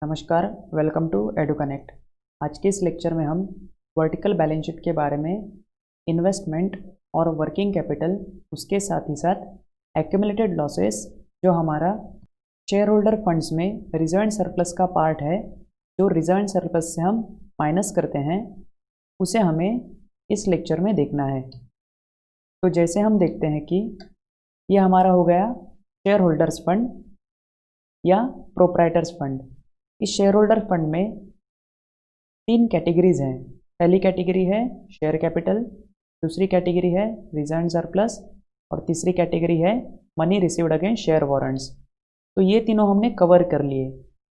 नमस्कार, welcome to एडुकनेक्ट। आज के इस लेक्चर में हम वर्टिकल बैलेंस शीट के बारे में, इन्वेस्टमेंट और वर्किंग कैपिटल, उसके साथ ही साथ एक्यूमुलेटेड लॉसेस जो हमारा शेयर होल्डर फंड्स में रिजर्व एंड सरप्लस का पार्ट है, जो रिजर्व एंड सरप्लस से हम माइनस करते हैं, उसे हमें इस लेक्चर में देखना है। तो जैसे हम देखते हैं कि ये हमारा हो गया शेयर होल्डर्स फंड या प्रोप्राइटर्स फंड। इस शेयर होल्डर फंड में 3 कैटेगरीज हैं। पहली कैटेगरी है शेयर कैपिटल, दूसरी कैटेगरी है रिजर्व एंड सरप्लस और तीसरी कैटेगरी है money received against share warrants. तो ये तीनों हमने कवर कर लिए,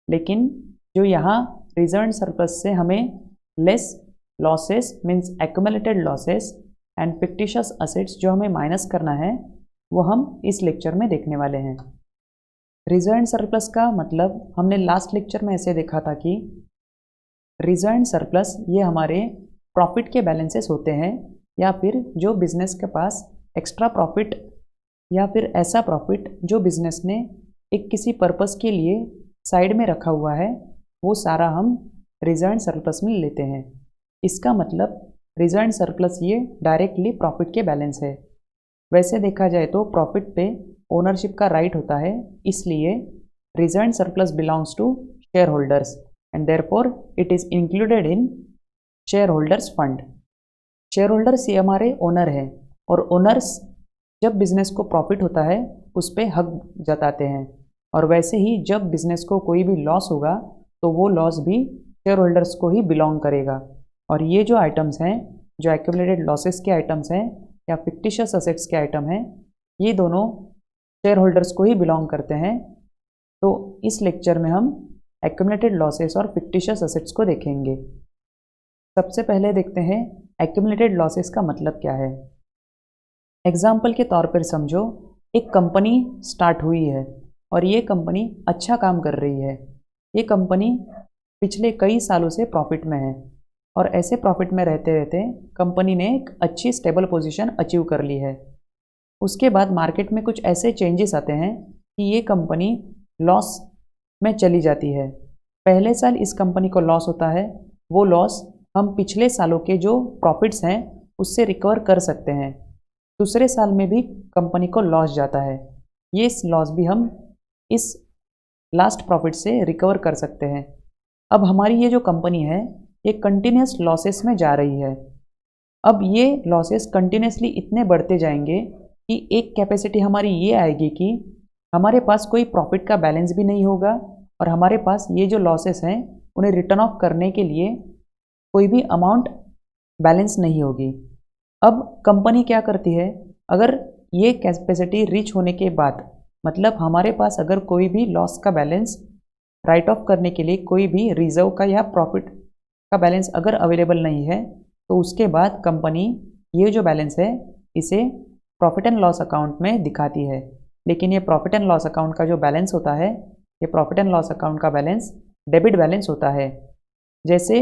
लेकिन जो यहाँ रिजर्व एंड सरप्लस से हमें less losses means accumulated losses and fictitious assets जो हमें माइनस करना है, वो हम इस लेक्चर में देखने वाले हैं। रिजर्व एंड सरप्लस का मतलब हमने लास्ट लेक्चर में ऐसे देखा था कि रिजर्व एंड सरप्लस ये हमारे प्रॉफिट के बैलेंसेस होते हैं, या फिर जो बिजनेस के पास एक्स्ट्रा प्रॉफिट या फिर ऐसा प्रॉफिट जो बिजनेस ने एक किसी पर्पस के लिए साइड में रखा हुआ है, वो सारा हम रिजर्व एंड सरप्लस में लेते हैं। इसका मतलब रिजर्व एंड सरप्लस ये डायरेक्टली प्रॉफिट के बैलेंस है। वैसे देखा जाए तो प्रॉफिट पे ओनरशिप का राइट होता है, इसलिए reserve and surplus belongs to share holders and therefore it is included in share holders fund. Share holders ये हमारे ओनर हैं, और ओनर्स जब बिजनेस को प्रॉफिट होता है उस पर हक जताते हैं, और वैसे ही जब बिजनेस को कोई भी लॉस होगा तो वो लॉस भी शेयर होल्डर्स को ही बिलोंग करेगा। और ये जो आइटम्स हैं, जो एक्यूमुलेटेड लॉसेस के आइटम्स हैं या फिक्टिशियस असेट्स के आइटम हैं, ये दोनों शेयर होल्डर्स को ही बिलोंग करते हैं। तो इस लेक्चर में हम एक्यूमुलेटेड लॉसेस और फिक्टिशियस असेट्स को देखेंगे। सबसे पहले देखते हैं एक्यूमुलेटेड लॉसेस का मतलब क्या है। एग्जाम्पल के तौर पर समझो, एक कंपनी स्टार्ट हुई है और ये कंपनी अच्छा काम कर रही है। ये कंपनी पिछले कई सालों से प्रॉफिट में है, और ऐसे प्रॉफिट में रहते रहते कंपनी ने एक अच्छी स्टेबल पोजीशन अचीव कर ली है। उसके बाद मार्केट में कुछ ऐसे चेंजेस आते हैं कि ये कंपनी लॉस में चली जाती है। पहले साल इस कंपनी को लॉस होता है, वो लॉस हम पिछले सालों के जो प्रॉफिट्स हैं उससे रिकवर कर सकते हैं। दूसरे साल में भी कंपनी को लॉस जाता है, ये लॉस भी हम इस लास्ट प्रॉफिट से रिकवर कर सकते हैं। अब हमारी ये जो कंपनी है ये कंटिन्यूस लॉसेस में जा रही है। अब ये लॉसेस कंटिन्यूसली इतने बढ़ते जाएंगे कि एक कैपेसिटी हमारी ये आएगी कि हमारे पास कोई प्रॉफिट का बैलेंस भी नहीं होगा, और हमारे पास ये जो लॉसेस हैं उन्हें रिटर्न ऑफ करने के लिए कोई भी अमाउंट बैलेंस नहीं होगी। अब कंपनी क्या करती है, अगर ये कैपेसिटी रीच होने के बाद, मतलब हमारे पास अगर कोई भी लॉस का बैलेंस राइट ऑफ करने के लिए कोई भी रिजर्व का या प्रॉफिट का बैलेंस अगर अवेलेबल नहीं है, तो उसके बाद कंपनी ये जो बैलेंस है इसे प्रॉफिट एंड लॉस अकाउंट में दिखाती है। लेकिन ये प्रॉफिट एंड लॉस अकाउंट का जो बैलेंस होता है, ये प्रॉफिट एंड लॉस अकाउंट का बैलेंस डेबिट बैलेंस होता है। जैसे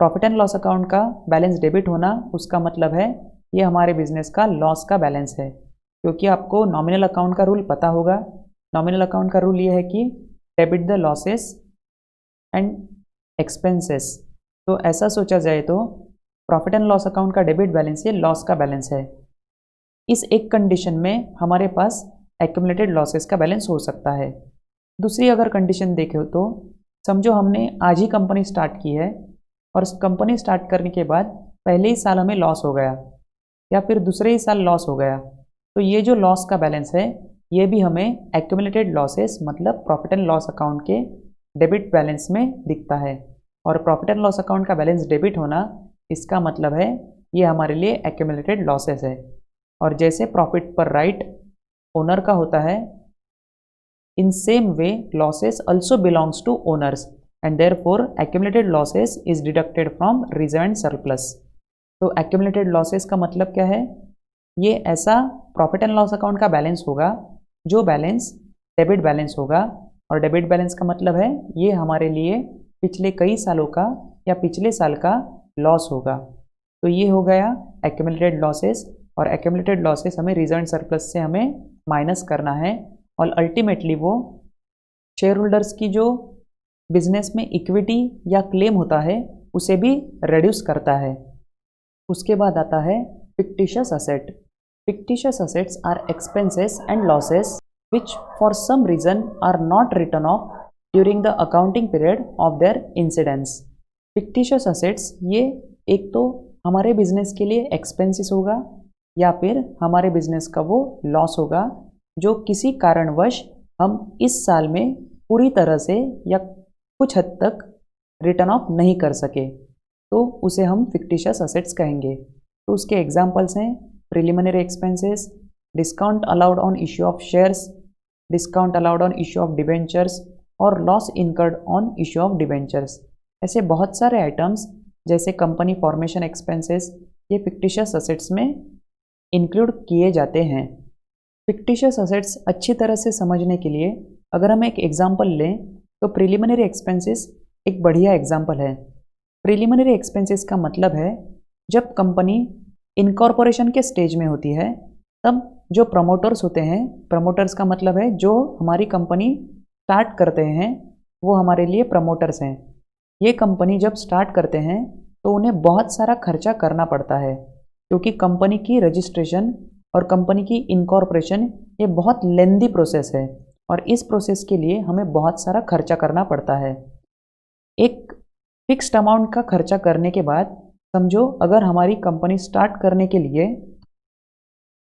प्रॉफिट एंड लॉस अकाउंट का बैलेंस डेबिट होना, उसका मतलब है ये हमारे बिजनेस का लॉस का बैलेंस है। क्योंकि आपको नॉमिनल अकाउंट का रूल पता होगा। नॉमिनल अकाउंट का रूल ये है कि debit the losses and expenses. तो ऐसा सोचा जाए तो प्रॉफिट एंड लॉस अकाउंट का डेबिट बैलेंस ये लॉस का बैलेंस है। इस एक कंडीशन में हमारे पास एक्यूमुलेटेड लॉसेस का बैलेंस हो सकता है। दूसरी अगर कंडीशन देखें तो समझो हमने आज ही कंपनी स्टार्ट की है, और कंपनी स्टार्ट करने के बाद पहले ही साल हमें लॉस हो गया या फिर दूसरे ही साल लॉस हो गया, तो ये जो लॉस का बैलेंस है ये भी हमें एक्यूमुलेटेड लॉसेस मतलब प्रॉफिट एंड लॉस अकाउंट के डेबिट बैलेंस में दिखता है। और प्रॉफिट एंड लॉस अकाउंट का बैलेंस डेबिट होना, इसका मतलब है ये हमारे लिए एक्यूमुलेटेड लॉसेस है। और जैसे प्रॉफिट पर राइट ओनर का होता है, in same way losses also belongs to owners and therefore accumulated losses is deducted from reserve and surplus. तो एक्यूमुलेटेड लॉसेस का मतलब क्या है, ये ऐसा प्रॉफिट एंड लॉस अकाउंट का बैलेंस होगा जो बैलेंस डेबिट बैलेंस होगा। और डेबिट बैलेंस का मतलब है ये हमारे लिए पिछले कई सालों का या पिछले साल का लॉस होगा। तो ये हो गया एक्यूमुलेटेड लॉसेस, और एक्यूमुलेटेड लॉसेस हमें रिजर्व एंड सरप्लस से हमें माइनस करना है, और अल्टीमेटली वो शेयर होल्डर्स की जो बिजनेस में इक्विटी या क्लेम होता है उसे भी रिड्यूस करता है। उसके बाद आता है fictitious asset. Fictitious assets are expenses and losses which for some reason are not written off during the accounting period of their incidence. Fictitious assets ये एक तो हमारे बिजनेस के लिए एक्सपेंसेस होगा या फिर हमारे बिजनेस का वो लॉस होगा जो किसी कारणवश हम इस साल में पूरी तरह से या कुछ हद तक रिटर्न ऑफ नहीं कर सके, तो उसे हम फिक्टिशियस असेट्स कहेंगे। तो उसके एग्जांपल्स हैं preliminary expenses, discount allowed on issue of shares, discount allowed on issue of debentures और loss incurred on issue of debentures. ऐसे बहुत सारे आइटम्स जैसे कंपनी फॉर्मेशन एक्सपेंसेस ये फिक्टिशियस असेट्स में इंक्लूड किए जाते हैं। फिक्टिशियस असेट्स अच्छी तरह से समझने के लिए अगर हम एक एग्जांपल लें तो प्रिलिमिनरी एक्सपेंसेस एक बढ़िया एग्जांपल है। प्रिलिमिनरी एक्सपेंसेस का मतलब है जब कंपनी इनकॉर्पोरेशन के स्टेज में होती है तब जो प्रमोटर्स होते हैं, प्रमोटर्स का मतलब है जो हमारी कंपनी स्टार्ट करते हैं वो हमारे लिए प्रमोटर्स हैं। ये कंपनी जब स्टार्ट करते हैं तो उन्हें बहुत सारा खर्चा करना पड़ता है क्योंकि कंपनी की रजिस्ट्रेशन और कंपनी की इनकॉर्पोरेशन ये बहुत लेंदी प्रोसेस है और इस प्रोसेस के लिए हमें बहुत सारा खर्चा करना पड़ता है। एक फिक्स्ड अमाउंट का खर्चा करने के बाद समझो अगर हमारी कंपनी स्टार्ट करने के लिए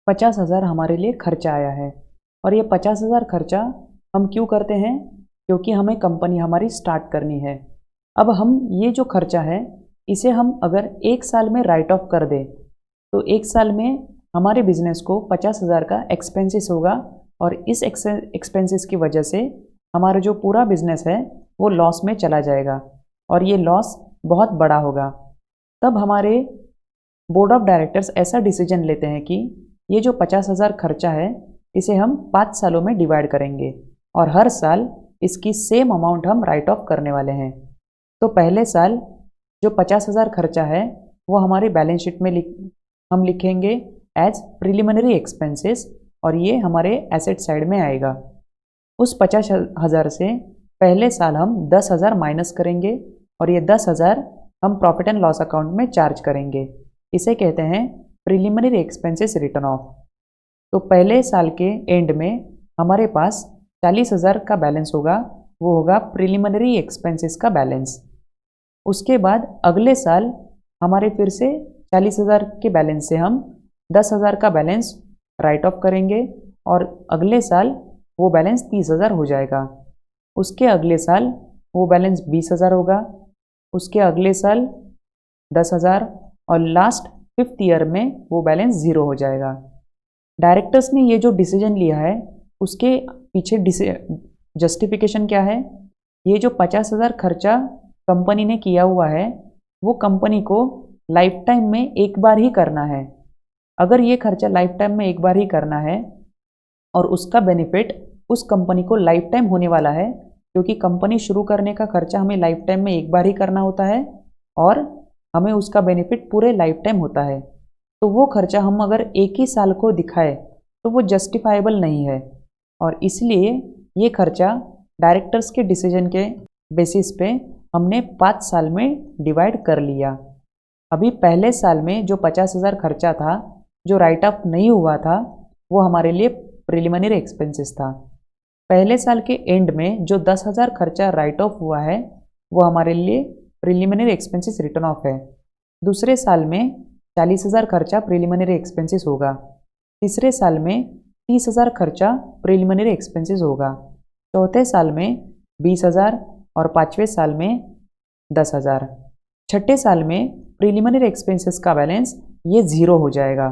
50,000 हमारे लिए खर्चा आया है और ये 50,000 खर्चा हम क्यों करते हैं? क्योंकि हमें कंपनी हमारी स्टार्ट करनी है। अब हम ये जो खर्चा है इसे हम अगर एक साल में राइट ऑफ कर दें तो एक साल में हमारे बिजनेस को 50,000 का एक्सपेंसेस होगा और इस एक्सपेंसेस की वजह से हमारा जो पूरा बिजनेस है वो लॉस में चला जाएगा और ये लॉस बहुत बड़ा होगा। तब हमारे बोर्ड ऑफ डायरेक्टर्स ऐसा डिसीजन लेते हैं कि ये जो 50,000 खर्चा है इसे हम 5 सालों में डिवाइड करेंगे और हर साल इसकी सेम अमाउंट हम राइट ऑफ करने वाले हैं। तो पहले साल जो 50,000 खर्चा है वो हमारी बैलेंस शीट में हम लिखेंगे एज प्रिलिमिनरी एक्सपेंसेस और ये हमारे एसेट साइड में आएगा। उस 50,000 से पहले साल हम 10,000 माइनस करेंगे और ये 10,000 हम प्रॉफिट एंड लॉस अकाउंट में चार्ज करेंगे। इसे कहते हैं प्रिलिमिनरी एक्सपेंसेस रिटर्न ऑफ। तो पहले साल के एंड में हमारे पास 40,000 का बैलेंस होगा, वो होगा प्रिलिमिनरी एक्सपेंसेस का बैलेंस। उसके बाद अगले साल हमारे फिर से 40,000 के बैलेंस से हम 10,000 का बैलेंस राइट ऑफ करेंगे और अगले साल वो बैलेंस 30,000 हो जाएगा। उसके अगले साल वो बैलेंस 20,000 होगा, उसके अगले साल 10,000 और लास्ट 5th ईयर में वो बैलेंस 0 हो जाएगा। डायरेक्टर्स ने ये जो डिसीजन लिया है उसके पीछे जस्टिफिकेशन क्या है? ये जो 50,000 खर्चा कंपनी ने किया हुआ है वो कंपनी को लाइफ टाइम में एक बार ही करना है। अगर ये खर्चा लाइफ टाइम में एक बार ही करना है और उसका बेनिफिट उस कंपनी को लाइफ टाइम होने वाला है क्योंकि कंपनी शुरू करने का खर्चा हमें लाइफ टाइम में एक बार ही करना होता है और हमें उसका बेनिफिट पूरे लाइफ टाइम होता है। तो वो खर्चा हम अगर एक ही साल को दिखाए तो वो जस्टिफाइबल नहीं है और इसलिए ये खर्चा डायरेक्टर्स के डिसीजन के बेसिस पे हमने 5 साल में डिवाइड कर लिया। अभी पहले साल में जो 50,000 खर्चा था जो राइट ऑफ नहीं हुआ था वो हमारे लिए प्रिलिमिनरी एक्सपेंसेस था। पहले साल के एंड में जो 10,000 खर्चा राइट ऑफ हुआ है वो हमारे लिए प्रिलिमिनरी एक्सपेंसेस रिटर्न ऑफ है। दूसरे साल में 40,000 खर्चा प्रिलिमिनरी एक्सपेंसेस होगा। तीसरे साल में 30,000 खर्चा प्रिलिमिनरी एक्सपेंसेस होगा। चौथे साल में 20,000 और 5वें साल में 10,000। छठे साल में प्रिलिमिनरी एक्सपेंसेस का बैलेंस ये 0 हो जाएगा।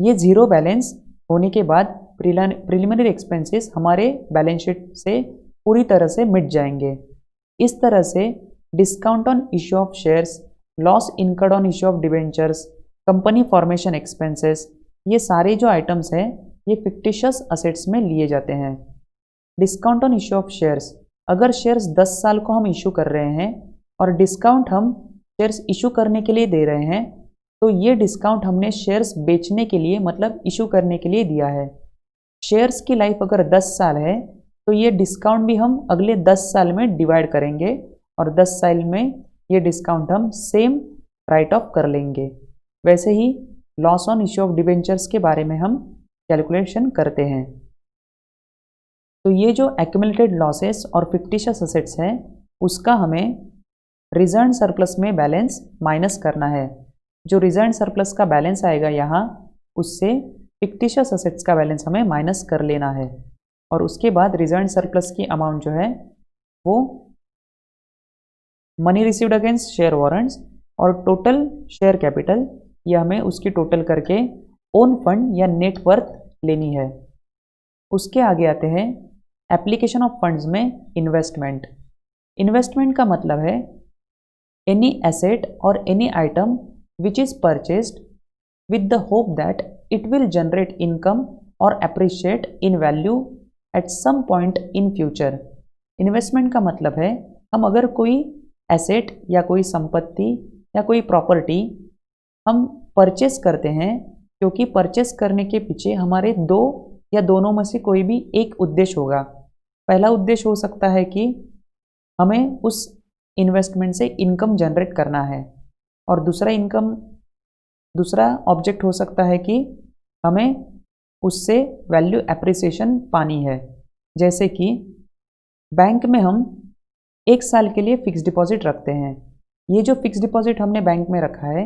ये 0 बैलेंस होने के बाद प्रिलिमिनरी एक्सपेंसेस हमारे बैलेंस शीट से पूरी तरह से मिट जाएंगे। इस तरह से discount on issue of shares, loss incurred on issue of debentures, company formation expenses, ये सारे जो आइटम्स हैं ये फिक्टिशियस असेट्स में लिए जाते हैं। Discount on issue of shares, अगर शेयर्स 10 साल को हम इशू कर रहे हैं और डिस्काउंट हम शेयर्स इशू करने के लिए दे रहे हैं तो ये डिस्काउंट हमने शेयर्स बेचने के लिए मतलब इशू करने के लिए दिया है। शेयर्स की लाइफ अगर 10 साल है तो ये डिस्काउंट भी हम अगले 10 साल में डिवाइड करेंगे और 10 साल में ये डिस्काउंट हम सेम राइट ऑफ कर लेंगे। वैसे ही loss on issue of debentures के बारे में हम कैलकुलेशन करते हैं। तो ये जो एक्यूमुलेटेड लॉसेस और फिक्टिशियस असेट्स है उसका हमें रिजर्व सरप्लस में बैलेंस माइनस करना है। जो रिजर्व सरप्लस का बैलेंस आएगा यहाँ, उससे फिक्टिशियस असेट्स का बैलेंस हमें माइनस कर लेना है और उसके बाद रिजर्व सरप्लस की अमाउंट जो है वो money received against share warrants और टोटल शेयर कैपिटल, यह हमें उसकी टोटल करके ओन फंड या नेट वर्थ लेनी है। उसके आगे आते हैं एप्लीकेशन ऑफ फंड्स में इन्वेस्टमेंट। इन्वेस्टमेंट का मतलब है एनी एसेट और any item which is purchased with the hope that it will generate income or appreciate in value at some point in future। Investment का मतलब है हम अगर कोई एसेट या कोई संपत्ति या कोई प्रॉपर्टी हम परचेस करते हैं, क्योंकि परचेस करने के पीछे हमारे दो या दोनों में से कोई भी एक उद्देश्य होगा। पहला उद्देश्य हो सकता है कि हमें उस इन्वेस्टमेंट से इनकम जनरेट करना है और दूसरा ऑब्जेक्ट हो सकता है कि हमें उससे वैल्यू एप्रिसिएशन पानी है। जैसे कि बैंक में हम 1 साल के लिए फिक्स डिपॉजिट रखते हैं। ये जो फिक्स डिपॉजिट हमने बैंक में रखा है,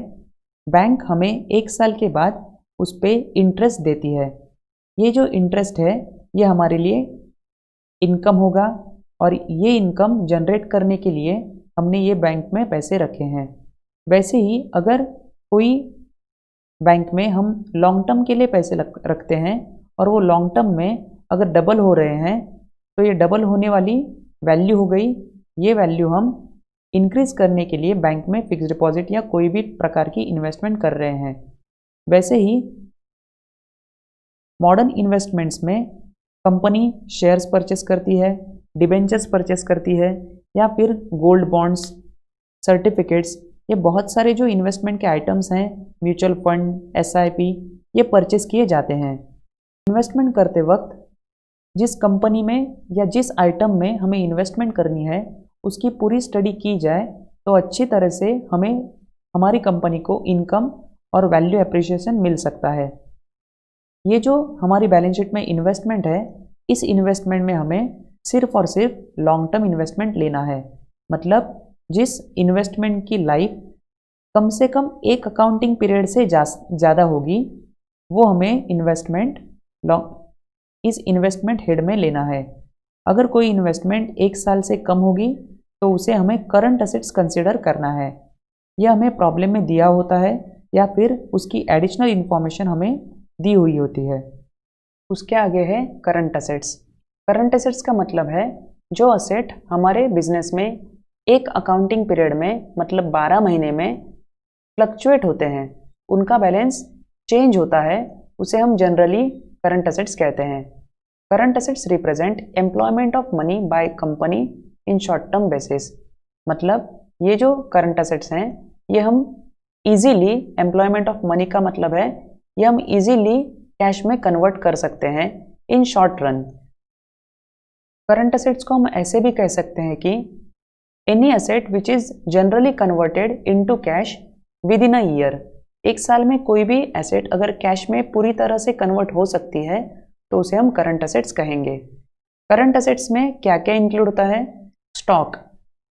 बैंक हमें 1 साल के बाद उस पर इंटरेस्ट देती है। ये जो इंटरेस्ट है ये हमारे लिए इनकम होगा और ये इनकम जनरेट करने के लिए हमने ये बैंक में पैसे रखे हैं। वैसे ही अगर कोई बैंक में हम लॉन्ग टर्म के लिए पैसे रखते हैं और वो लॉन्ग टर्म में अगर डबल हो रहे हैं तो ये डबल होने वाली वैल्यू हो गई। ये वैल्यू हम इंक्रीज करने के लिए बैंक में फिक्स डिपॉजिट या कोई भी प्रकार की इन्वेस्टमेंट कर रहे हैं। वैसे ही मॉडर्न इन्वेस्टमेंट्स में कंपनी शेयर्स परचेस करती है, डिबेंचर्स परचेस करती है या फिर गोल्ड बॉन्ड्स, सर्टिफिकेट्स, ये बहुत सारे जो इन्वेस्टमेंट के आइटम्स हैं, म्यूचुअल फंड, एसआईपी, ये परचेस किए जाते हैं। इन्वेस्टमेंट करते वक्त जिस कंपनी में या जिस आइटम में हमें इन्वेस्टमेंट करनी है उसकी पूरी स्टडी की जाए तो अच्छी तरह से हमें हमारी कंपनी को इनकम और वैल्यू एप्रिसिएशन मिल सकता है। ये जो हमारी बैलेंस शीट में इन्वेस्टमेंट है, इस इन्वेस्टमेंट में हमें सिर्फ और सिर्फ लॉन्ग टर्म इन्वेस्टमेंट लेना है। मतलब जिस इन्वेस्टमेंट की लाइफ कम से कम एक अकाउंटिंग पीरियड से ज़्यादा होगी, वो हमें इस इन्वेस्टमेंट हेड में लेना है। अगर कोई इन्वेस्टमेंट 1 साल से कम होगी तो उसे हमें करंट असेट्स कंसिडर करना है। यह हमें प्रॉब्लम में दिया होता है या फिर उसकी एडिशनल इन्फॉर्मेशन हमें दी हुई होती है। उसके आगे है करंट असेट्स। करंट असेट्स का मतलब है जो असेट हमारे बिजनेस में एक अकाउंटिंग पीरियड में मतलब 12 महीने में फ्लक्चुएट होते हैं, उनका बैलेंस चेंज होता है, उसे हम जनरली करंट असेट्स कहते हैं। Current assets represent employment of money by company in short term basis. मतलब ये जो करंट असेट्स हैं ये हम इजीली, एम्प्लॉयमेंट ऑफ मनी का मतलब है ये हम इजीली कैश में कन्वर्ट कर सकते हैं in short run. Current assets को हम ऐसे भी कह सकते हैं कि any asset which is generally converted into cash with in a year. 1 साल में कोई भी एसेट अगर कैश में पूरी तरह से कन्वर्ट हो सकती है तो उसे हम करंट असेट्स कहेंगे। करंट असेट्स में क्या क्या इंक्लूड होता है? स्टॉक,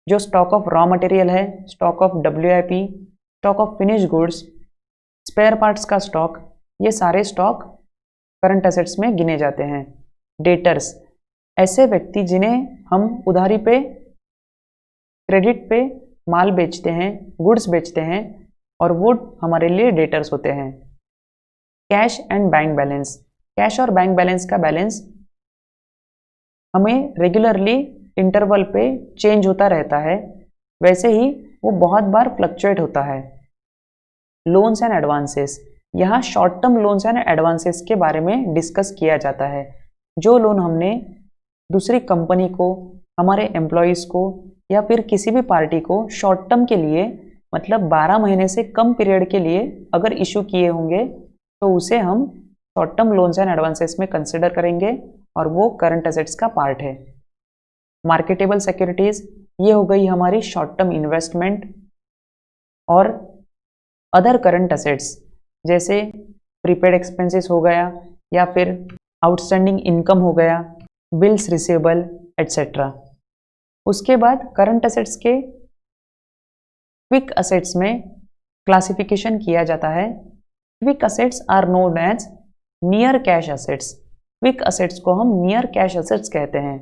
जो स्टॉक ऑफ रॉ मटेरियल है, stock of WIP, stock of finish goods, spare parts का स्टॉक, ये सारे स्टॉक करंट असेट्स में गिने जाते हैं। डेटर्स, ऐसे व्यक्ति जिन्हें हम उधारी पे, क्रेडिट पे माल बेचते हैं, गुड्स बेचते हैं और वो हमारे लिए डेटर्स होते हैं। Cash and bank balance, cash और बैंक बैलेंस का बैलेंस हमें रेगुलरली इंटरवल पे चेंज होता रहता है, वैसे ही वो बहुत बार फ्लक्चुएट होता है। लोन्स एंड एडवांसेस, यहाँ short term loans and advances के बारे में डिस्कस किया जाता है। जो लोन हमने दूसरी कंपनी को, हमारे एम्प्लॉयज़ को या फिर किसी भी पार्टी को शॉर्ट टर्म के लिए मतलब 12 महीने से कम पीरियड के लिए अगर इशू किए होंगे तो उसे हम short term loans and advances में कंसिडर करेंगे और वो करंट एसेट्स का पार्ट है। मार्केटेबल सिक्योरिटीज ये हो गई हमारी शॉर्ट टर्म इन्वेस्टमेंट और अदर करंट एसेट्स जैसे प्रीपेड एक्सपेंसेस हो गया या फिर आउटस्टैंडिंग इनकम हो गया, बिल्स रिसीवेबल एट्सेट्रा। उसके बाद करंट एसेट्स के क्विक एसेट्स में क्लासिफिकेशन किया जाता है। Quick assets are known as near cash assets. Quick assets को हम नियर कैश एसेट्स कहते हैं।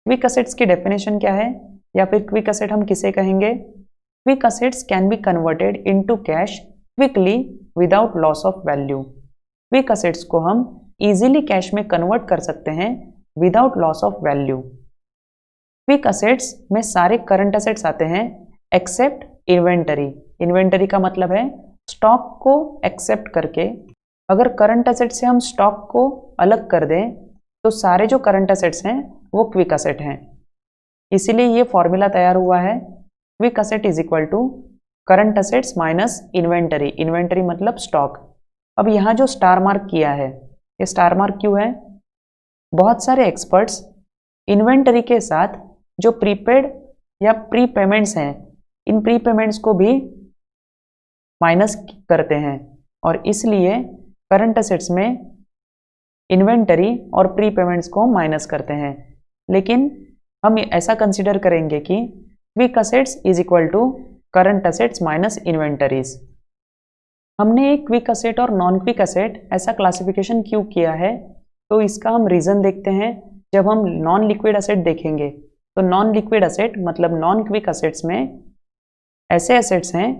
क्विक एसेट्स की डेफिनेशन क्या है या फिर क्विक एसेट हम किसे कहेंगे? Quick assets can be converted into cash quickly without loss of value. Quick assets को हम इजीली कैश में कन्वर्ट कर सकते हैं without loss of value. Quick assets में सारे करंट एसेट्स आते हैं एक्सेप्ट इन्वेंटरी। इन्वेंटरी का मतलब है स्टॉक को एक्सेप्ट करके। अगर करंट एसेट से हम स्टॉक को अलग कर दें तो सारे जो करंट एसेट्स हैं वो क्विक एसेट हैं। इसीलिए ये फॉर्मूला तैयार हुआ है, quick asset is equal to current assets minus inventory. Inventory मतलब स्टॉक। अब यहाँ जो स्टार मार्क किया है, ये स्टार मार्क क्यों है? बहुत सारे एक्सपर्ट्स इन्वेंटरी के साथ जो प्रीपेड या प्री पेमेंट्स हैं, इन प्री पेमेंट्स को भी माइनस करते हैं और इसलिए करंट एसेट्स में इन्वेंटरी और प्री पेमेंट्स को माइनस करते हैं। लेकिन हम ऐसा कंसीडर करेंगे कि quick assets is equal to current assets minus inventories. हमने एक क्विक एसेट और नॉन क्विक एसेट ऐसा क्लासिफिकेशन क्यों किया है, तो इसका हम रीज़न देखते हैं जब हम नॉन लिक्विड एसेट देखेंगे। तो नॉन लिक्विड एसेट मतलब नॉन क्विक एसेट्स में ऐसे एसेट्स हैं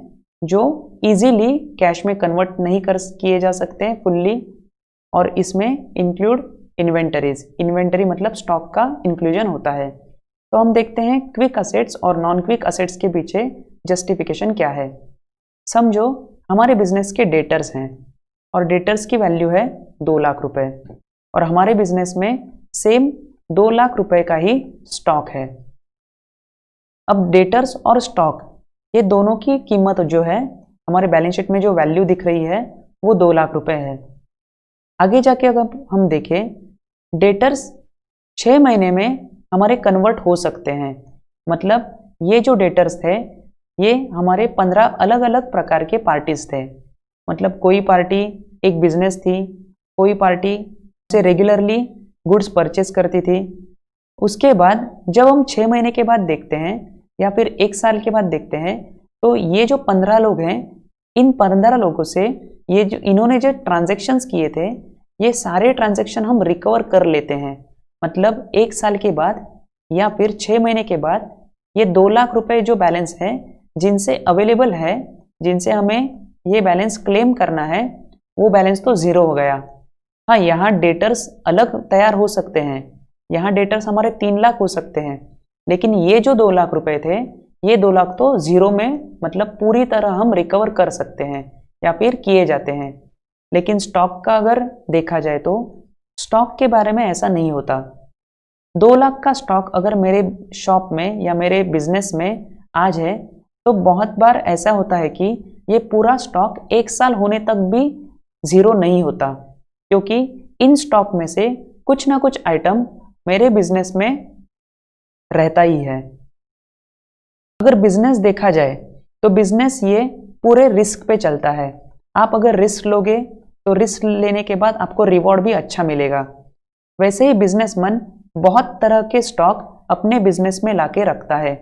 जो इजीली कैश में कन्वर्ट नहीं कर किए जा सकते हैं फुल्ली, और इसमें इंक्लूड इन्वेंटरीज। इन्वेंटरी मतलब स्टॉक का इंक्लूजन होता है। तो हम देखते हैं क्विक एसेट्स और नॉन क्विक एसेट्स के पीछे जस्टिफिकेशन क्या है। समझो हमारे बिजनेस के डेटर्स हैं और डेटर्स की वैल्यू है 2 लाख रुपए और हमारे बिजनेस में सेम 2 लाख रुपए का ही स्टॉक है। अब डेटर्स और स्टॉक ये दोनों की कीमत जो है हमारे बैलेंस शीट में जो वैल्यू दिख रही है वो 2 लाख रुपए है। आगे जाके अगर हम देखें, डेटर्स 6 महीने में हमारे कन्वर्ट हो सकते हैं। मतलब ये जो डेटर्स थे ये हमारे 15 अलग अलग प्रकार के पार्टीज थे। मतलब कोई पार्टी एक बिजनेस थी, कोई पार्टी से रेगुलरली गुड्स परचेस करती थी। उसके बाद जब हम 6 महीने के बाद देखते हैं या फिर 1 साल के बाद देखते हैं तो ये जो 15 लोग हैं, इन 15 लोगों से ये जो इन्होंने जो ट्रांजैक्शंस किए थे ये सारे ट्रांजैक्शन हम रिकवर कर लेते हैं। मतलब 1 साल के बाद या फिर 6 महीने के बाद ये 2 लाख रुपए जो बैलेंस है जिनसे अवेलेबल है, जिनसे हमें ये बैलेंस क्लेम करना है, वो बैलेंस तो ज़ीरो हो गया। हाँ, यहाँ डेटर्स अलग तैयार हो सकते हैं, यहाँ डेटर्स हमारे 3 लाख हो सकते हैं, लेकिन ये जो 2 लाख रुपए थे ये 2 लाख तो ज़ीरो में मतलब पूरी तरह हम रिकवर कर सकते हैं या फिर किए जाते हैं। लेकिन स्टॉक का अगर देखा जाए तो स्टॉक के बारे में ऐसा नहीं होता। 2 लाख का स्टॉक अगर मेरे शॉप में या मेरे बिजनेस में आज है तो बहुत बार ऐसा होता है कि ये पूरा स्टॉक 1 साल होने तक भी ज़ीरो नहीं होता, क्योंकि इन स्टॉक में से कुछ ना कुछ आइटम मेरे बिजनेस में रहता ही है। अगर बिजनेस देखा जाए तो बिजनेस ये पूरे रिस्क पे चलता है। आप अगर रिस्क लोगे तो रिस्क लेने के बाद आपको रिवॉर्ड भी अच्छा मिलेगा। वैसे ही बिजनेसमैन बहुत तरह के स्टॉक अपने बिजनेस में लाके रखता है।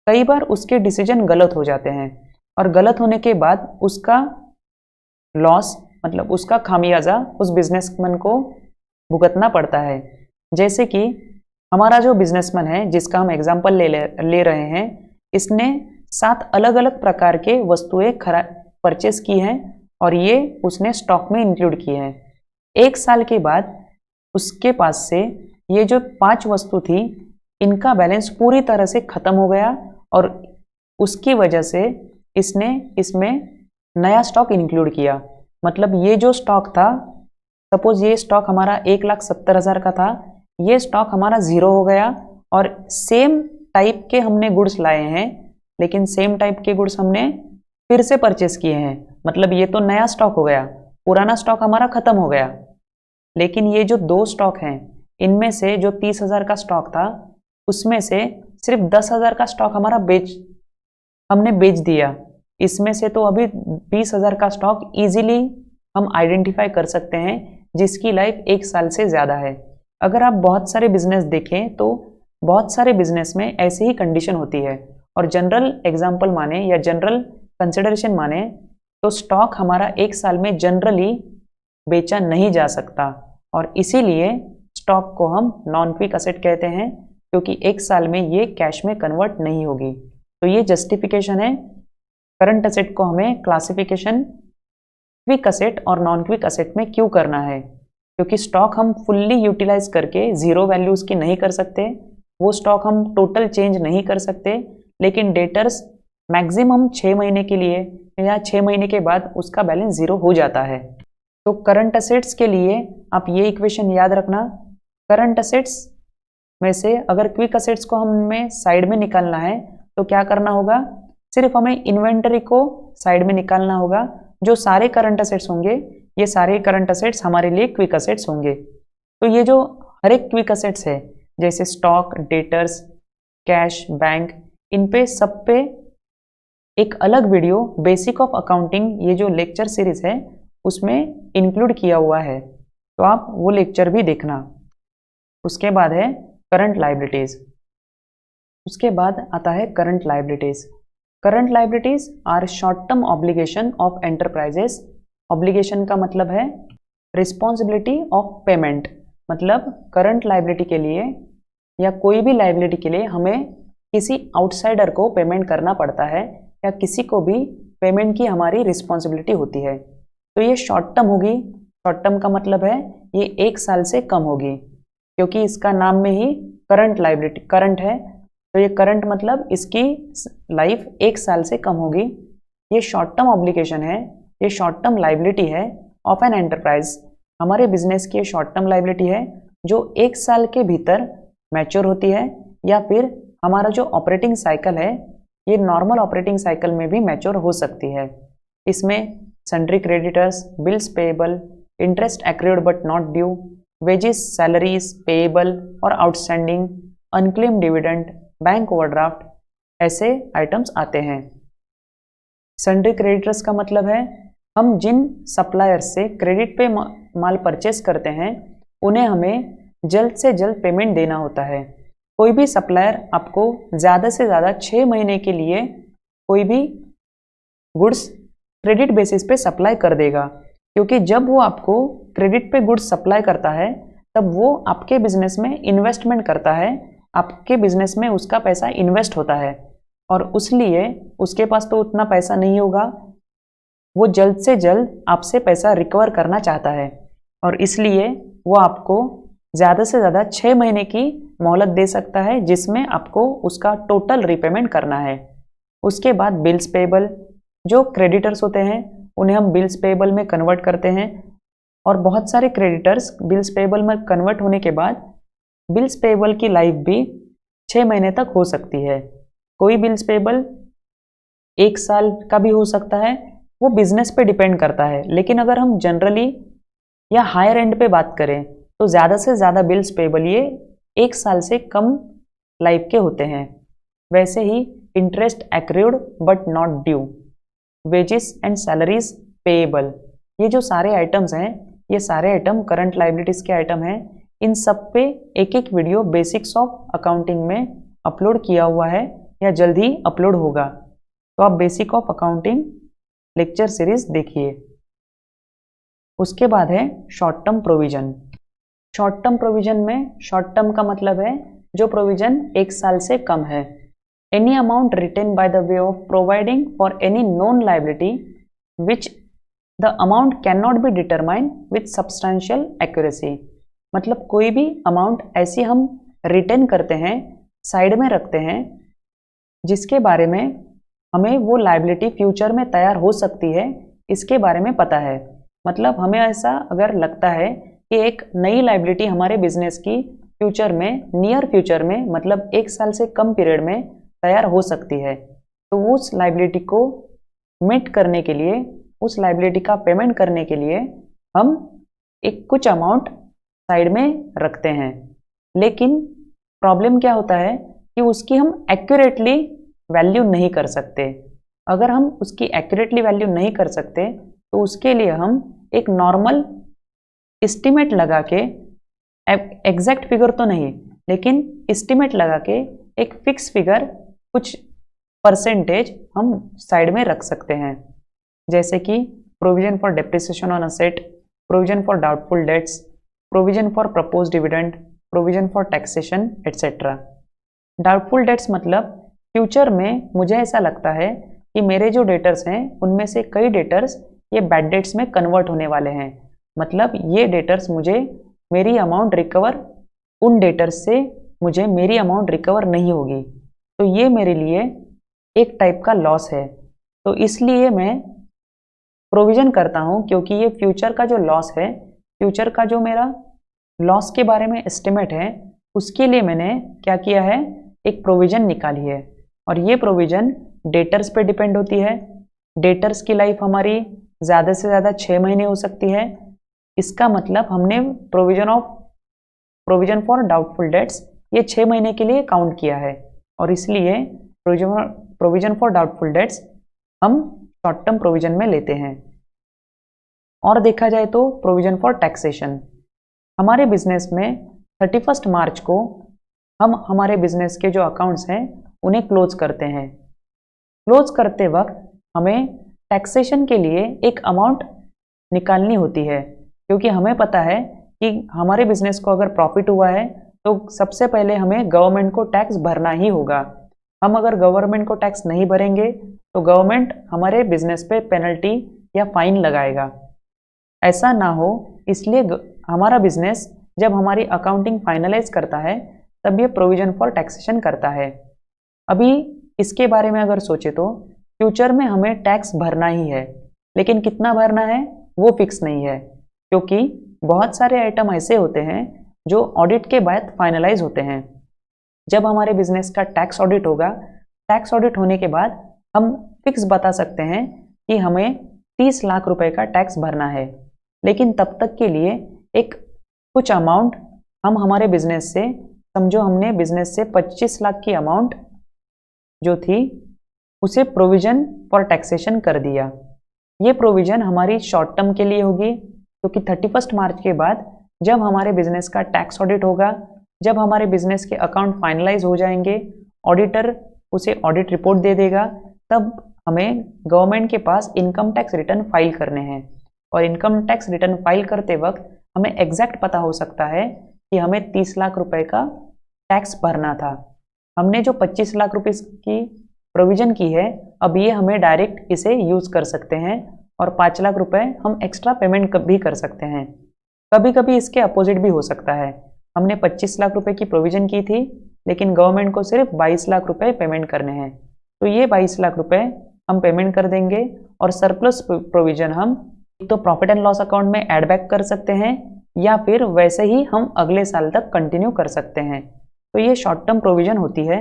कई बार उसके डिसीजन गलत हो जाते हैं और गलत होने के बाद उसका लॉस मतलब उसका खामियाजा उस बिजनेसमैन को भुगतना पड़ता है। जैसे कि हमारा जो बिजनेसमैन है जिसका हम एग्जाम्पल ले रहे हैं, इसने 7 अलग अलग प्रकार के वस्तुएं परचेस की हैं और ये उसने स्टॉक में इंक्लूड किए हैं। 1 साल के बाद उसके पास से ये जो 5 वस्तु थी इनका बैलेंस पूरी तरह से ख़त्म हो गया और उसकी वजह से इसने इसमें नया स्टॉक इंक्लूड किया। मतलब ये जो स्टॉक था, सपोज ये स्टॉक हमारा 1,70,000 का था, ये स्टॉक हमारा ज़ीरो हो गया और सेम टाइप के हमने गुड्स लाए हैं, लेकिन सेम टाइप के गुड्स हमने फिर से परचेस किए हैं। मतलब ये तो नया स्टॉक हो गया, पुराना स्टॉक हमारा ख़त्म हो गया। लेकिन ये जो 2 स्टॉक हैं इनमें से जो 30,000 का स्टॉक था उसमें से सिर्फ 10,000 का स्टॉक हमने बेच दिया। इसमें से तो अभी 20,000 का स्टॉक इजीली हम आइडेंटिफाई कर सकते हैं जिसकी लाइफ 1 साल से ज़्यादा है। अगर आप बहुत सारे बिजनेस देखें तो बहुत सारे बिजनेस में ऐसी ही कंडीशन होती है, और जनरल एग्जाम्पल माने या जनरल कंसिडरेशन माने तो स्टॉक हमारा 1 साल में जनरली बेचा नहीं जा सकता, और इसीलिए स्टॉक को हम नॉन क्विक असेट कहते हैं, क्योंकि 1 साल में ये कैश में कन्वर्ट नहीं होगी। तो ये जस्टिफिकेशन है करंट असेट को हमें क्लासिफिकेशन क्विक असेट और नॉन क्विक असेट में क्यों करना है, क्योंकि स्टॉक हम फुल्ली यूटिलाइज करके जीरो वैल्यू उसकी नहीं कर सकते, वो स्टॉक हम टोटल चेंज नहीं कर सकते, लेकिन डेटर्स मैक्सिमम 6 महीने के लिए या 6 महीने के बाद उसका बैलेंस जीरो हो जाता है। तो करंट असेट्स के लिए आप ये इक्वेशन याद रखना, करंट असेट्स में से अगर क्विक असेट्स को हमें साइड में निकालना है तो क्या करना होगा, सिर्फ हमें इन्वेंटरी को साइड में निकालना होगा। जो सारे करंट असेट्स होंगे ये सारे करंट असेट्स हमारे लिए क्विक असेट्स होंगे। तो ये जो हर एक क्विक असेट्स है जैसे स्टॉक, डेटर्स, कैश, बैंक, इन पे सब पे एक अलग वीडियो बेसिक ऑफ अकाउंटिंग ये जो लेक्चर सीरीज है उसमें इंक्लूड किया हुआ है, तो आप वो लेक्चर भी देखना। उसके बाद है करंट लायबिलिटीज। उसके बाद आता है current liabilities. Current liabilities are short term obligation of enterprises. Obligation का मतलब है रिस्पॉन्सिबिलिटी ऑफ पेमेंट, मतलब करंट लायबिलिटी के लिए या कोई भी लायबिलिटी के लिए हमें किसी आउटसाइडर को पेमेंट करना पड़ता है या किसी को भी पेमेंट की हमारी रिस्पॉन्सिबिलिटी होती है। तो ये शॉर्ट टर्म होगी। शॉर्ट टर्म का मतलब है ये 1 साल से कम होगी, क्योंकि इसका नाम में ही करंट लायबिलिटी करंट है, तो ये करंट मतलब इसकी लाइफ 1 साल से कम होगी। ये शॉर्ट टर्म ऑब्लिगेशन है, ये शॉर्ट टर्म लायबिलिटी है ऑफ एन एंटरप्राइज। हमारे बिजनेस की शॉर्ट टर्म लायबिलिटी है जो 1 साल के भीतर मैच्योर होती है, या फिर हमारा जो ऑपरेटिंग साइकिल है ये नॉर्मल ऑपरेटिंग साइकिल में भी मैच्योर हो सकती है। इसमें sundry creditors, bills payable, interest accrued but not due, wages, salaries payable और outstanding, unclaim dividend, bank overdraft, ऐसे आइटम्स आते हैं। सन्ड्री क्रेडिटर्स का मतलब है हम जिन सप्लायर्स से क्रेडिट पे माल परचेस करते हैं उन्हें हमें जल्द से जल्द पेमेंट देना होता है। कोई भी सप्लायर आपको ज़्यादा से ज़्यादा 6 महीने के लिए कोई भी गुड्स क्रेडिट बेसिस पे सप्लाई कर देगा, क्योंकि जब वो आपको क्रेडिट पे गुड्स सप्लाई करता है तब वो आपके बिजनेस में इन्वेस्टमेंट करता है, आपके बिजनेस में उसका पैसा इन्वेस्ट होता है, और इसलिए उसके पास तो उतना पैसा नहीं होगा, वो जल्द से जल्द आपसे पैसा रिकवर करना चाहता है, और इसलिए वो आपको ज़्यादा से ज़्यादा 6 महीने की मोहलत दे सकता है जिसमें आपको उसका टोटल रिपेमेंट करना है। उसके बाद बिल्स पेएबल, जो क्रेडिटर्स होते हैं उन्हें हम बिल्स पेएबल में कन्वर्ट करते हैं, और बहुत सारे क्रेडिटर्स बिल्स पेएबल में कन्वर्ट होने के बाद बिल्स पेएबल की लाइफ भी 6 महीने तक हो सकती है। कोई बिल्स पेएबल 1 साल का भी हो सकता है, वो बिजनेस पे डिपेंड करता है, लेकिन अगर हम जनरली या हायर एंड पे बात करें तो ज़्यादा से ज़्यादा बिल्स पेएबल ये 1 साल से कम लाइफ के होते हैं। वैसे ही interest accrued but not due, wages and salaries payable, ये जो सारे आइटम्स हैं ये सारे आइटम करंट लायबिलिटीज़ के आइटम हैं। इन सब पे एक एक वीडियो बेसिक्स ऑफ अकाउंटिंग में अपलोड किया हुआ है या जल्द ही अपलोड होगा, तो आप basic of accounting lecture series देखिए। उसके बाद है short term provision. Short term provision में शॉर्ट टर्म का मतलब है जो प्रोविजन 1 साल से कम है। Any amount written by the way of providing for any known liability which the amount can not be determine with substantial accuracy, मतलब कोई भी अमाउंट ऐसी हम रिटेन करते हैं, साइड में रखते हैं, जिसके बारे में हमें वो लायबिलिटी फ्यूचर में तैयार हो सकती है इसके बारे में पता है। मतलब हमें ऐसा अगर लगता है कि एक नई लायबिलिटी हमारे बिजनेस की फ्यूचर में, नियर फ्यूचर में, मतलब 1 साल से कम पीरियड में तैयार हो सकती है, तो उस लायबिलिटी को मीट करने के लिए, उस लायबिलिटी का पेमेंट करने के लिए हम एक कुछ अमाउंट साइड में रखते हैं। लेकिन प्रॉब्लम क्या होता है कि उसकी हम एक्यूरेटली वैल्यू नहीं कर सकते। अगर हम उसकी एक्यूरेटली वैल्यू नहीं कर सकते तो उसके लिए हम एक नॉर्मल एस्टिमेट लगा के, एग्जैक्ट फिगर तो नहीं लेकिन एस्टिमेट लगा के एक फिक्स फिगर, कुछ परसेंटेज हम साइड में रख सकते हैं, जैसे कि provision for depreciation on asset, provision for doubtful debts, provision for propose dividend, provision for taxation etcetera. Doubtful debts मतलब फ्यूचर में मुझे ऐसा लगता है कि मेरे जो डेटर्स हैं उनमें से कई डेटर्स ये बैड डेट्स में कन्वर्ट होने वाले हैं, मतलब ये डेटर्स मुझे मेरी अमाउंट रिकवर, उन डेटर्स से मुझे मेरी अमाउंट रिकवर नहीं होगी, तो ये मेरे लिए एक टाइप का लॉस है। तो इसलिए मैं प्रोविज़न करता हूँ, क्योंकि ये फ्यूचर का जो लॉस है, फ्यूचर का जो मेरा लॉस के बारे में एस्टिमेट है, उसके लिए मैंने क्या किया है, एक प्रोविज़न निकाली है। और ये प्रोविज़न डेटर्स पे डिपेंड होती है। डेटर्स की लाइफ हमारी ज़्यादा से ज़्यादा 6 महीने हो सकती है। इसका मतलब हमने प्रोविज़न फॉर डाउटफुल डेट्स ये 6 महीने के लिए काउंट किया है, और इसलिए प्रोविज़न फॉर डाउटफुल डेट्स हम शॉर्ट टर्म प्रोविज़न में लेते हैं। और देखा जाए तो प्रोविज़न फॉर टैक्सेशन, हमारे बिजनेस में 31 मार्च को हम हमारे बिजनेस के जो अकाउंट्स हैं उन्हें क्लोज करते हैं। क्लोज करते वक्त हमें टैक्सेशन के लिए एक अमाउंट निकालनी होती है, क्योंकि हमें पता है कि हमारे बिजनेस को अगर प्रॉफिट हुआ है तो सबसे पहले हमें गवर्नमेंट को टैक्स भरना ही होगा। हम अगर गवर्नमेंट को टैक्स नहीं भरेंगे तो गवर्नमेंट हमारे बिजनेस पे पेनल्टी या फाइन लगाएगा। ऐसा ना हो, इसलिए हमारा बिजनेस जब हमारी अकाउंटिंग फाइनलाइज करता है तब ये प्रोविज़न फॉर टैक्सेशन करता है। अभी इसके बारे में अगर सोचे तो फ्यूचर में हमें टैक्स भरना ही है, लेकिन कितना भरना है वो फिक्स नहीं है, क्योंकि बहुत सारे आइटम ऐसे होते हैं जो ऑडिट के बाद फाइनलाइज होते हैं। जब हमारे बिजनेस का टैक्स ऑडिट होगा, टैक्स ऑडिट होने के बाद हम फिक्स बता सकते हैं कि हमें 30 लाख रुपए का टैक्स भरना है, लेकिन तब तक के लिए एक कुछ अमाउंट हम हमारे बिजनेस से, समझो हमने बिजनेस से 25 लाख की अमाउंट जो थी उसे प्रोविज़न फॉर टैक्सेशन कर दिया। ये प्रोविज़न हमारी शॉर्ट टर्म के लिए होगी, क्योंकि 31 मार्च के बाद जब हमारे बिजनेस का टैक्स ऑडिट होगा, जब हमारे बिजनेस के अकाउंट फाइनलाइज हो जाएंगे, ऑडिटर उसे ऑडिट रिपोर्ट दे देगा, तब हमें गवर्नमेंट के पास इनकम टैक्स रिटर्न फाइल करने हैं। और इनकम टैक्स रिटर्न फाइल करते वक्त हमें एग्जैक्ट पता हो सकता है कि हमें 30 लाख रुपए का टैक्स भरना था। हमने जो 25 लाख रुपीस की प्रोविज़न की है, अब ये हमें डायरेक्ट इसे यूज़ कर सकते हैं, और 5 लाख रुपए हम एक्स्ट्रा पेमेंट भी कर सकते हैं। कभी कभी इसके अपोजिट भी हो सकता है, हमने 25 लाख रुपए की प्रोविज़न की थी लेकिन गवर्नमेंट को सिर्फ 22 लाख रुपए पेमेंट करने हैं, तो ये 22 लाख रुपए हम पेमेंट कर देंगे, और सरप्लस प्रोविज़न हम तो प्रॉफिट एंड लॉस अकाउंट में ऐड बैक कर सकते हैं, या फिर वैसे ही हम अगले साल तक कंटिन्यू कर सकते हैं। तो ये शॉर्ट टर्म प्रोविज़न होती है।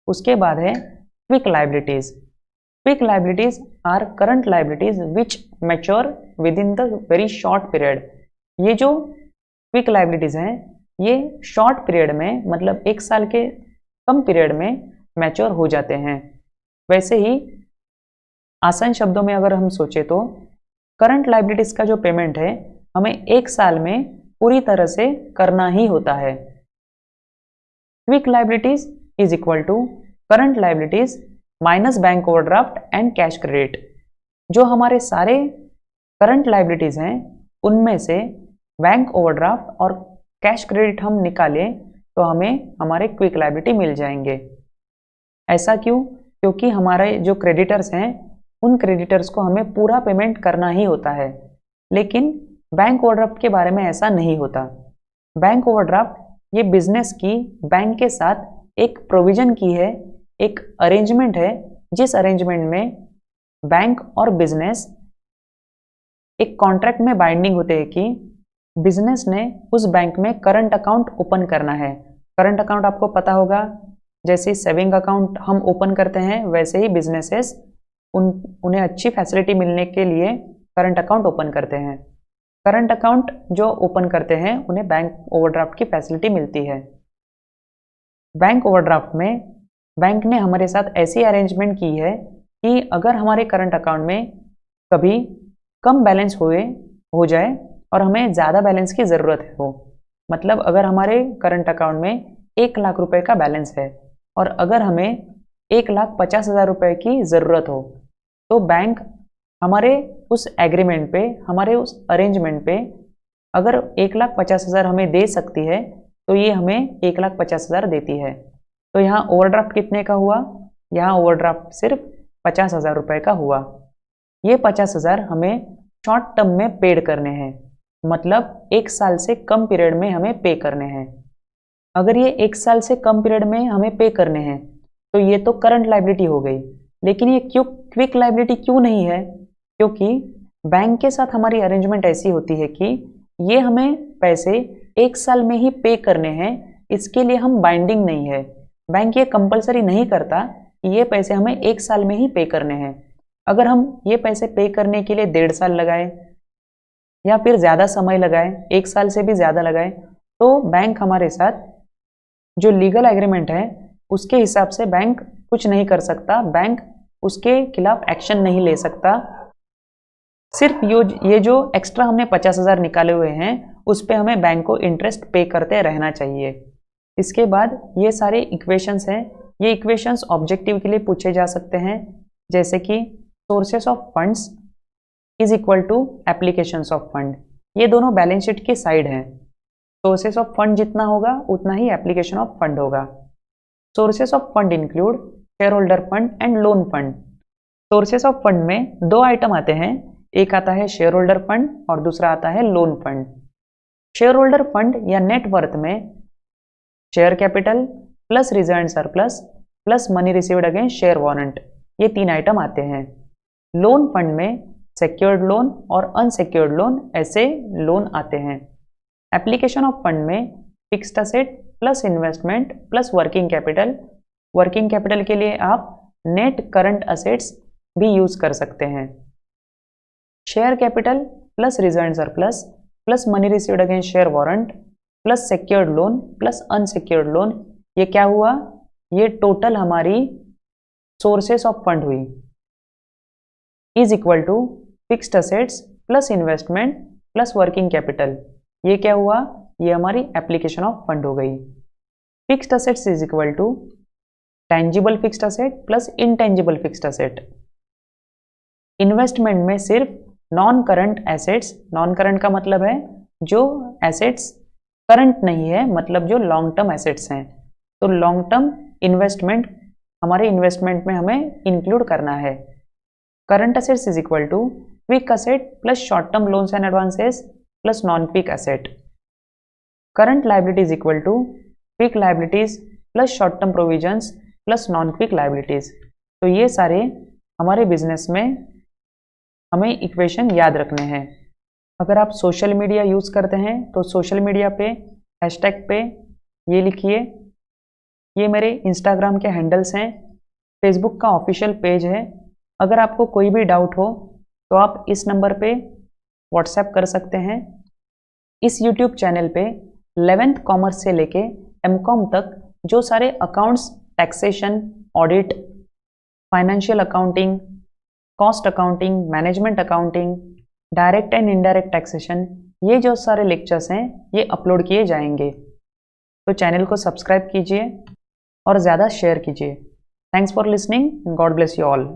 उसके बाद है quick liabilities. Quick liabilities are current liabilities which mature within the very short period. ये जो क्विक लाइबिलिटीज़ हैं ये शॉर्ट पीरियड में, मतलब 1 साल के कम पीरियड में मैच्योर हो जाते हैं। वैसे ही आसान शब्दों में अगर हम सोचे तो करंट लाइबिलिटीज़ का जो पेमेंट है हमें 1 साल में पूरी तरह से करना ही होता है। Quick liabilities is equal to current liabilities minus bank overdraft and cash credit. जो हमारे सारे करंट लाइबिलिटीज़ हैं उनमें से बैंक ओवरड्राफ्ट और कैश क्रेडिट हम निकालें तो हमें हमारे क्विक लाइबिलिटी मिल जाएंगे। ऐसा क्यों? क्योंकि हमारे जो क्रेडिटर्स हैं उन क्रेडिटर्स को हमें पूरा पेमेंट करना ही होता है, लेकिन बैंक ओवरड्राफ्ट के बारे में ऐसा नहीं होता। बैंक ओवरड्राफ्ट ये बिजनेस की बैंक के साथ एक प्रोविज़न की है, एक अरेंजमेंट है, जिस अरेंजमेंट में बैंक और बिजनेस एक कॉन्ट्रैक्ट में बाइंडिंग होते हैं कि बिजनेस ने उस बैंक में करंट अकाउंट ओपन करना है। करंट अकाउंट आपको पता होगा, जैसे सेविंग अकाउंट हम ओपन करते हैं वैसे ही बिजनेसेस उन्हें अच्छी फैसिलिटी मिलने के लिए करंट अकाउंट ओपन करते हैं। करंट अकाउंट जो ओपन करते हैं उन्हें बैंक ओवरड्राफ्ट की फैसिलिटी मिलती है। बैंक ओवरड्राफ्ट में बैंक ने हमारे साथ ऐसी अरेंजमेंट की है कि अगर हमारे करंट अकाउंट में कभी कम बैलेंस हो जाए और हमें ज़्यादा बैलेंस की ज़रूरत हो, मतलब अगर हमारे करंट अकाउंट में 1 लाख रुपए का बैलेंस है और अगर हमें 1,50,000 रुपए की ज़रूरत हो, तो बैंक हमारे उस एग्रीमेंट पे, हमारे उस अरेंजमेंट पे अगर 1,50,000 हमें दे सकती है तो ये हमें 1,50,000 देती है। तो यहाँ ओवरड्राफ्ट कितने का हुआ? यहाँ ओवरड्राफ्ट सिर्फ 50,000 रुपए का हुआ। ये 50,000 हमें शॉर्ट टर्म में पेड करने हैं, मतलब 1 साल से कम पीरियड में हमें पे करने हैं। अगर ये 1 साल से कम पीरियड में हमें पे करने हैं तो ये तो करंट लायबिलिटी हो गई, लेकिन ये क्विक लायबिलिटी क्यों नहीं है? क्योंकि बैंक के साथ हमारी अरेंजमेंट ऐसी होती है कि ये हमें पैसे 1 साल में ही पे करने हैं, इसके लिए हम बाइंडिंग नहीं है। बैंक ये कंपलसरी नहीं करता कि ये पैसे हमें 1 साल में ही पे करने हैं। अगर हम ये पैसे पे करने के लिए 1.5 साल लगाए या फिर ज़्यादा समय लगाए, 1 साल से भी ज़्यादा लगाए, तो बैंक हमारे साथ जो लीगल एग्रीमेंट है उसके हिसाब से बैंक कुछ नहीं कर सकता, बैंक उसके खिलाफ एक्शन नहीं ले सकता। सिर्फ ये जो एक्स्ट्रा हमने 50,000 निकाले हुए हैं उस पे हमें बैंक को इंटरेस्ट पे करते रहना चाहिए। इसके बाद ये सारे इक्वेशंस हैं, ये इक्वेशंस ऑब्जेक्टिव के लिए पूछे जा सकते हैं, जैसे कि sources of funds is equal to applications of fund. ये दोनों बैलेंस शीट की साइड हैं। सोर्सेस ऑफ फंड जितना होगा उतना ही एप्लीकेशन ऑफ फंड होगा। Sources of fund include share holder fund and loan fund. Sources of fund में 2 आइटम आते हैं, एक आता है शेयर होल्डर फंड और दूसरा आता है loan fund. Share holder fund या नेट वर्थ में share capital plus reserve and surplus plus money received against share warrant, ये 3 आइटम आते हैं। लोन फंड में सिक्योर्ड लोन और अनसिक्योर्ड लोन ऐसे लोन आते हैं। एप्लीकेशन ऑफ फंड में fixed asset plus investment plus working capital. Working capital के लिए आप नेट करंट असेट्स भी यूज कर सकते हैं। Share capital plus reserve and surplus plus money received against share warrant plus secured loan plus unsecured loan, ये क्या हुआ? ये टोटल हमारी सोर्सेस ऑफ फंड हुई, is equal to fixed assets plus investment plus working capital. ये क्या हुआ? ये हमारी एप्लीकेशन ऑफ फंड हो गई। Fixed assets is equal to tangible fixed asset plus intangible fixed asset. Investment में सिर्फ non current assets, non current का मतलब है जो एसेट्स करंट नहीं है, मतलब जो लॉन्ग टर्म एसेट्स हैं, तो लॉन्ग टर्म इन्वेस्टमेंट हमारे इन्वेस्टमेंट में हमें इंक्लूड करना है। Current assets is equal to quick asset plus short term loans and advances plus non quick asset. Current liability is equal to quick liabilities plus short term provisions plus non quick liabilities. तो ये सारे हमारे business में हमें equation याद रखने हैं। अगर आप सोशल मीडिया यूज़ करते हैं तो सोशल मीडिया पे हैशटैग पे ये लिखिए। ये मेरे इंस्टाग्राम के हैंडल्स हैं, फेसबुक का ऑफिशियल पेज है। अगर आपको कोई भी डाउट हो तो आप इस नंबर पे व्हाट्सएप कर सकते हैं। इस यूट्यूब चैनल पे 11th कॉमर्स से लेके एमकॉम तक जो सारे accounts, taxation, audit, financial accounting, cost accounting, management accounting, direct and indirect taxation, ये जो सारे लेक्चर्स हैं ये अपलोड किए जाएंगे। तो चैनल को सब्सक्राइब कीजिए और ज़्यादा शेयर कीजिए। Thanks for listening, God bless you all.